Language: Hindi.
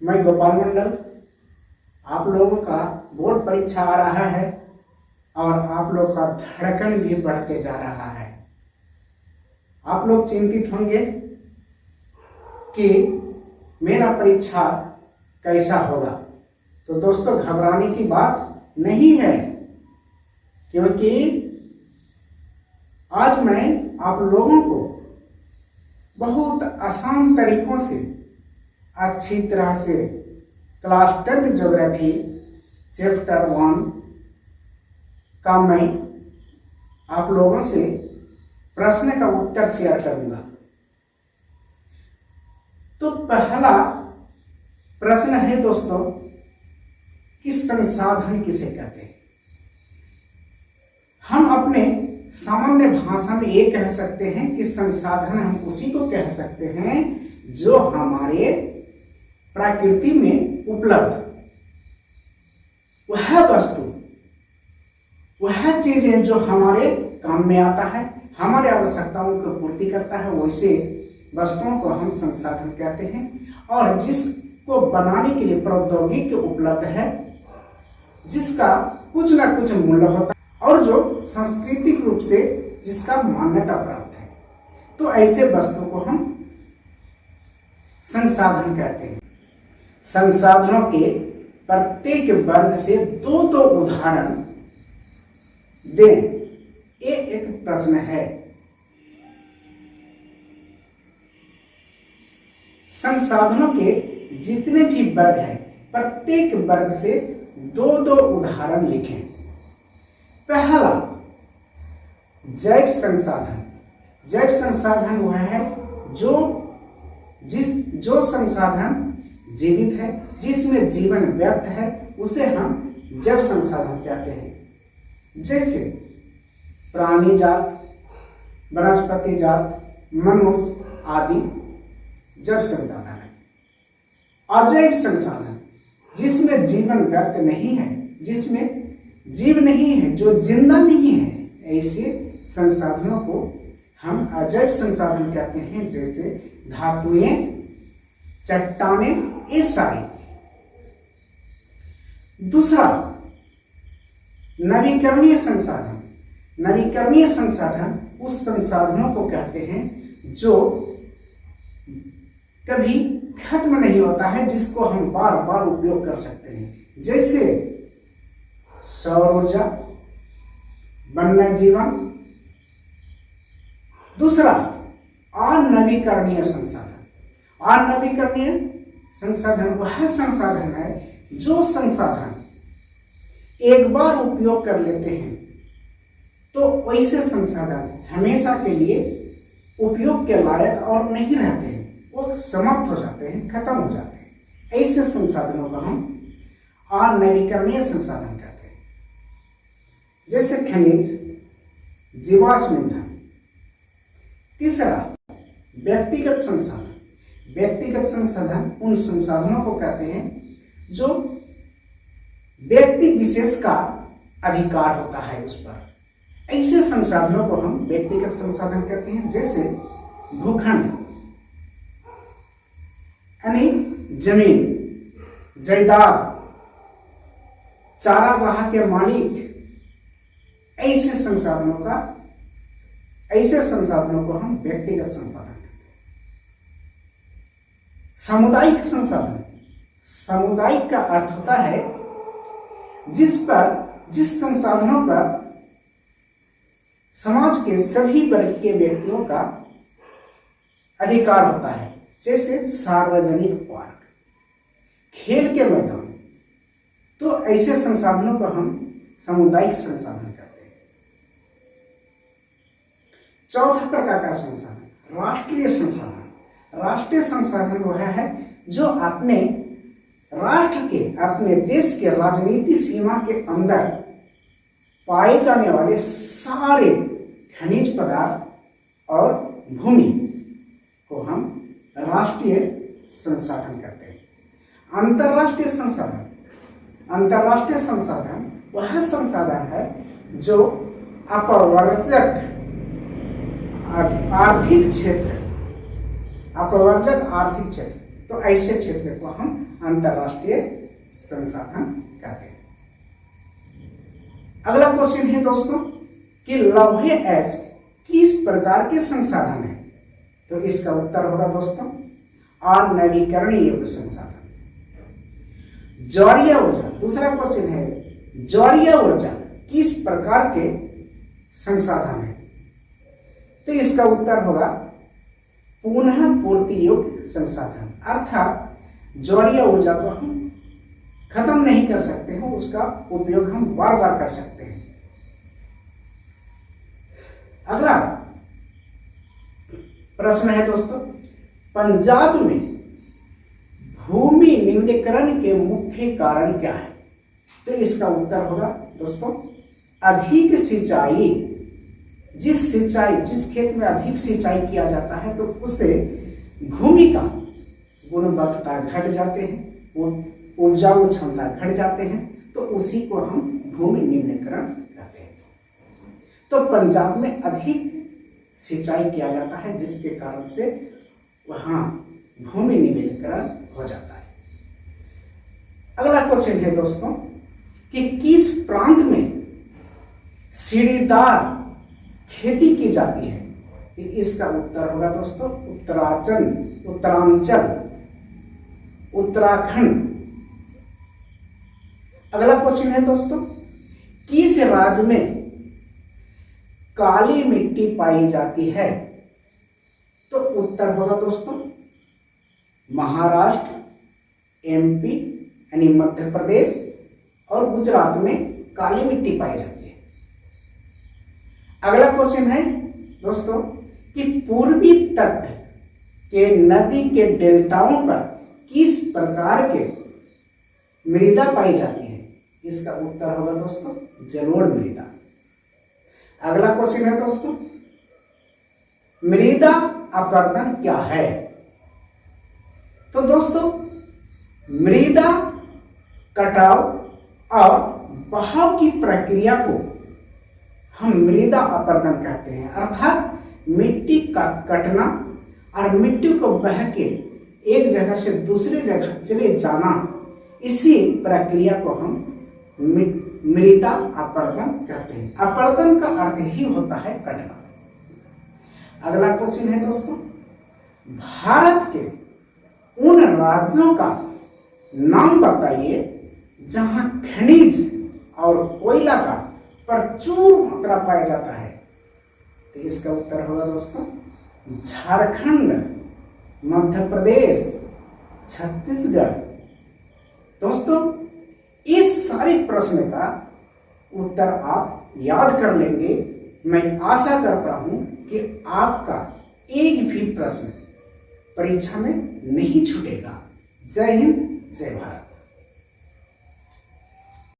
मैं गोपाल मंडल। आप लोगों का बोर्ड परीक्षा आ रहा है और आप लोग का धड़कन भी बढ़ते जा रहा है। आप लोग चिंतित होंगे कि मेरा परीक्षा कैसा होगा। तो दोस्तों, घबराने की बात नहीं है, क्योंकि आज मैं आप लोगों को बहुत आसान तरीकों से अच्छी तरह से क्लास 10th ज्योग्राफी चैप्टर 1 का मैं आप लोगों से प्रश्न का उत्तर शेयर करूंगा। तो पहला प्रश्न है दोस्तों कि संसाधन किसे कहते हैं। हम अपने सामान्य भाषा में ये कह सकते हैं कि संसाधन हम उसी को कह सकते हैं जो हमारे प्रकृति में उपलब्ध, वह वस्तु, वह चीजें जो हमारे काम में आता है, हमारे आवश्यकताओं को पूर्ति करता है, वैसे वस्तुओं को हम संसाधन कहते हैं। और जिसको बनाने के लिए प्रौद्योगिकी उपलब्ध है, जिसका कुछ ना कुछ मूल्य होता है और जो सांस्कृतिक रूप से जिसका मान्यता प्राप्त है, तो ऐसे वस्तु को हम संसाधन कहते हैं। संसाधनों के प्रत्येक वर्ग से दो उदाहरण दें, ये एक प्रश्न है। संसाधनों के जितने भी वर्ग हैं, प्रत्येक वर्ग से दो उदाहरण लिखें। पहला, जैव संसाधन। जैव संसाधन वह है जो संसाधन जीवित है, जिसमें जीवन व्यक्त है, उसे हम जैव संसाधन कहते हैं। जैसे प्राणी जात, वनस्पति जात, मनुष्य आदि जैव संसाधन है। अजैव संसाधन, जिसमें जीवन व्यक्त नहीं है, जिसमें जीव नहीं है, जो जिंदा नहीं है, ऐसे संसाधनों को हम अजैव संसाधन कहते हैं। जैसे धातुएं, चट्टानें, ये सारी। दूसरा, नवीकरणीय संसाधन। नवीकरणीय संसाधन उस संसाधनों को कहते हैं जो कभी खत्म नहीं होता है, जिसको हम बार बार उपयोग कर सकते हैं। जैसे सौर ऊर्जा, वन्य जीवन। दूसरा, अनवीकरणीय संसाधन। अनवीकरणीय संसाधन वह संसाधन है जो संसाधन एक बार उपयोग कर लेते हैं तो वैसे संसाधन हमेशा के लिए उपयोग के लायक और नहीं रहते हैं, वो समाप्त हो जाते हैं, खत्म हो जाते हैं। ऐसे संसाधनों को हम अनवीकरणीय संसाधन कहते हैं। जैसे खनिज, जीवाश्म ईंधन। तीसरा, व्यक्तिगत संसाधन। व्यक्तिगत संसाधन उन संसाधनों को कहते हैं जो व्यक्ति विशेष का अधिकार होता है उस पर। ऐसे संसाधनों को हम व्यक्तिगत संसाधन कहते हैं। जैसे भूखंड यानी जमीन, जायदाद, चारागाह के मालिक, ऐसे संसाधनों को हम व्यक्तिगत संसाधन कहते हैं। सामुदायिक संसाधन। सामुदायिक का अर्थ होता है जिस संसाधनों पर समाज के सभी वर्ग के व्यक्तियों का अधिकार होता है। जैसे सार्वजनिक पार्क, खेल के मैदान। तो ऐसे संसाधनों को हम सामुदायिक संसाधन कहते हैं। चौथा प्रकार का संसाधन, राष्ट्रीय संसाधन। राष्ट्रीय संसाधन वह है जो अपने राष्ट्र के, अपने देश के राजनीतिक सीमा के अंदर पाए जाने वाले सारे खनिज पदार्थ और भूमि को हम राष्ट्रीय संसाधन कहते हैं। अंतर्राष्ट्रीय संसाधन। अंतर्राष्ट्रीय संसाधन वह संसाधन है जो अपवर्जक आर्थिक क्षेत्र, अपवर्जक आर्थिक क्षेत्र तो ऐसे क्षेत्र को हम अंतर्राष्ट्रीय संसाधन कहते हैं। अगला क्वेश्चन है दोस्तों कि लौह अयस्क किस प्रकार के संसाधन है? तो इसका उत्तर होगा दोस्तों अनवीकरणीय संसाधन। ज्वारीय ऊर्जा, दूसरा क्वेश्चन है ज्वारीय ऊर्जा किस प्रकार के संसाधन है? तो इसका उत्तर होगा पुनः पूर्ति योग्य संसाधन, अर्थात ज्वारीय ऊर्जा को हम खत्म नहीं कर सकते हैं, उसका उपयोग हम बार बार कर सकते हैं। अगला प्रश्न है दोस्तों, पंजाब में भूमि निम्नीकरण के मुख्य कारण क्या है? तो इसका उत्तर होगा दोस्तों अधिक सिंचाई। जिस खेत में अधिक सिंचाई किया जाता है तो उससे भूमि का गुणवत्ता घट जाते हैं, उपजाऊ क्षमता घट जाते हैं, तो उसी को हम भूमि निम्नीकरण कहते हैं। तो पंजाब में अधिक सिंचाई किया जाता है जिसके कारण से वहां भूमि निम्नीकरण हो जाता है। अगला क्वेश्चन है दोस्तों कि किस प्रांत में सीढ़ीदार खेती की जाती है? इसका उत्तर होगा दोस्तों उत्तरांचल, उत्तराखंड। अगला क्वेश्चन है दोस्तों किस राज्य में काली मिट्टी पाई जाती है? तो उत्तर होगा दोस्तों महाराष्ट्र, एमपी यानी मध्य प्रदेश और गुजरात में काली मिट्टी पाई जाती है। अगला क्वेश्चन है दोस्तों कि पूर्वी तट के नदी के डेल्टाओं पर किस प्रकार के मृदा पाई जाती है? इसका उत्तर होगा दोस्तों जलोढ़ मृदा। अगला क्वेश्चन है दोस्तों मृदा अपरदन क्या है? तो दोस्तों मृदा कटाव और बहाव की प्रक्रिया को हम मृदा अपरदन कहते हैं, अर्थात मिट्टी का कटना और मिट्टी को बह के एक जगह से दूसरे जगह चले जाना, इसी प्रक्रिया को हम मृदा अपरदन कहते हैं। अपरदन का अर्थ ही होता है कटना। अगला क्वेश्चन है दोस्तों भारत के उन राज्यों का नाम बताइए जहां खनिज और कोयला का प्रचुर मात्रा पाया जाता है। तो इसका उत्तर होगा दोस्तों झारखंड, मध्य प्रदेश, छत्तीसगढ़। दोस्तों इस सारे प्रश्न का उत्तर आप याद कर लेंगे। मैं आशा करता हूं कि आपका एक भी प्रश्न परीक्षा में नहीं छूटेगा। जय हिंद, जय भारत।